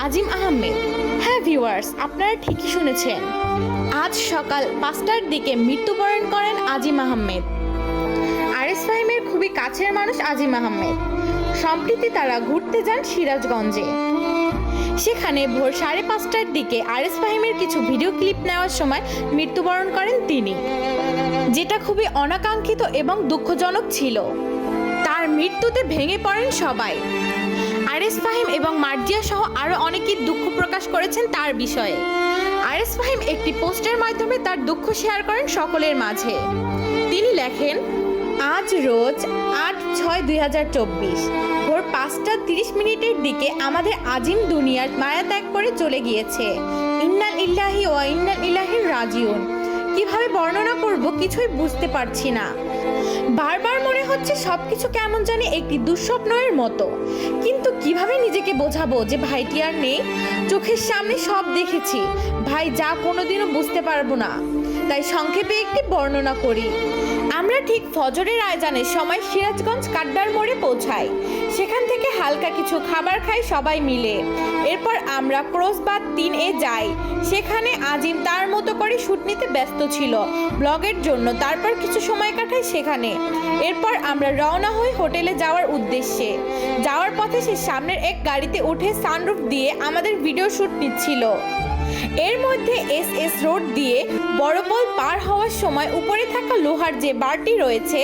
আজিম আহমেদ। হ্যাঁ ভিউয়ার্স, আপনারা ঠিকই শুনেছেন, আজ সকাল 5টার দিকে মৃত্যুবরণ করেন আজিম আহমেদ। আরএস ফাহিমের খুবই কাছের মানুষ আজিম আহমেদ। সম্প্রতি তারা ঘুরতে যান সিরাজগঞ্জে। সেখানে ভোর 5:30টার দিকে আরএস ফাহিমের কিছু ভিডিও ক্লিপ নেওয়ার সময় মৃত্যুবরণ করেন তিনি, যেটা খুবই অনাকাঙ্ক্ষিত এবং দুঃখজনক ছিল। তার মৃত্যুতে ভেঙে পড়েন সবাই। আরএস ফাহিম এবং মার্জিয়া সহ আরও অনেকেই দুঃখ প্রকাশ করেছেন তার বিষয়ে। আরএস ফাহিম একটি পোস্টের মাধ্যমে তার দুঃখ শেয়ার করেন সকলের মাঝে। তিনি লেখেন, আজ রোজ 8/6/2024 ভোর 5:30 দিকে আমাদের আজিম দুনিয়ার মায়া ত্যাগ করে চলে গিয়েছে। ইন্না লিল্লাহি ওয়া ইন্না ইলাইহি রাজিউন। কিভাবে বর্ণনা করব কিছুই বুঝতে পারছি না। বারবার মনে হচ্ছে সবকিছু কেমন জানি একটি দুঃস্বপ্নের মতো, কিন্তু কিভাবে নিজেকে বোঝাবো যে ভাইটি আর নেই। চোখের সামনে সব দেখেছি, ভাই যা কোনোদিনও বুঝতে পারবো না। তাই সংক্ষেপে একটি বর্ণনা করি। আমরা ঠিক ফজরের আয়োজনের সময় সিরাজগঞ্জ কাড্ডার মোড়ে পৌঁছাই। সেখান থেকে হালকা কিছু খাবার খাই সবাই মিলে। এরপর আমরা ক্রসবাদ 3-এ যাই। সেখানে আজিম তার মতো করে শুট নিতে ব্যস্ত ছিল ব্লগের জন্য। তারপর কিছু সময় কাটাই সেখানে। এরপর আমরা রওনা হই হোটেলে যাওয়ার উদ্দেশ্যে। যাওয়ার পথে সে সামনের এক গাড়িতে উঠে সানরুফ দিয়ে আমাদের ভিডিও শুট নিচ্ছিল। এর মধ্যে এস রোড দিয়ে বড়পোল পার হওয়ার সময় উপরে থাকা লোহার যে বারটি রয়েছে,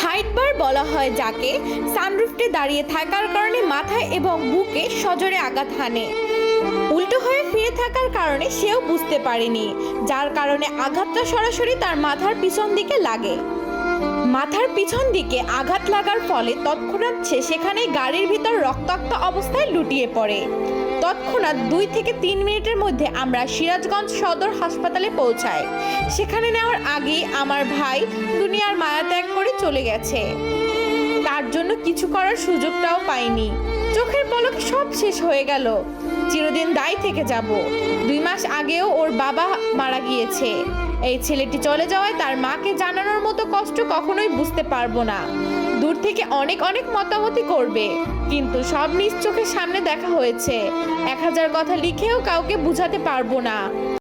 হাইট বার বলা হয় যাকে, সানরুফটে দাঁড়িয়ে থাকার কারণে মাথায় এবং বুকে সজোরে আঘাত হানে। উল্টো হয়ে ফিরে থাকার কারণে সেও বুঝতে পারেনি, যার কারণে আঘাতটা সরাসরি তার মাথার পিছন দিকে লাগে। মাথার পিছন দিকে আঘাত লাগার ফলে তৎক্ষণাৎ সে সেখানেই গাড়ির ভিতর রক্তাক্ত অবস্থায় লুটিয়ে পড়ে। তৎক্ষণাৎ 2 থেকে 3 মিনিটের মধ্যে আমরা সিরাজগঞ্জ সদর হাসপাতালে পৌঁছাই। সেখানে নেওয়ার আগেই আমার ভাই দুনিয়ার মায়া ত্যাগ করে চলে গেছে। তার জন্য কিছু করার সুযোগটাও পাইনি। চোখের পলকে সব শেষ হয়ে গেল। চিরদিন দায়ী থেকে যাব। 2 মাস আগেও ওর বাবা মারা গিয়েছে। এই ছেলেটি চলে যাওয়ায় তার মাকে জানানোর মতো কষ্ট কখনোই বুঝতে পারবো না। দূর থেকে অনেক মতামতি করবে, কিন্তু সব নিজ চোখের সামনে দেখা হয়েছে। 1000 কথা লিখেও কাউকে বুঝাতে পারবো না।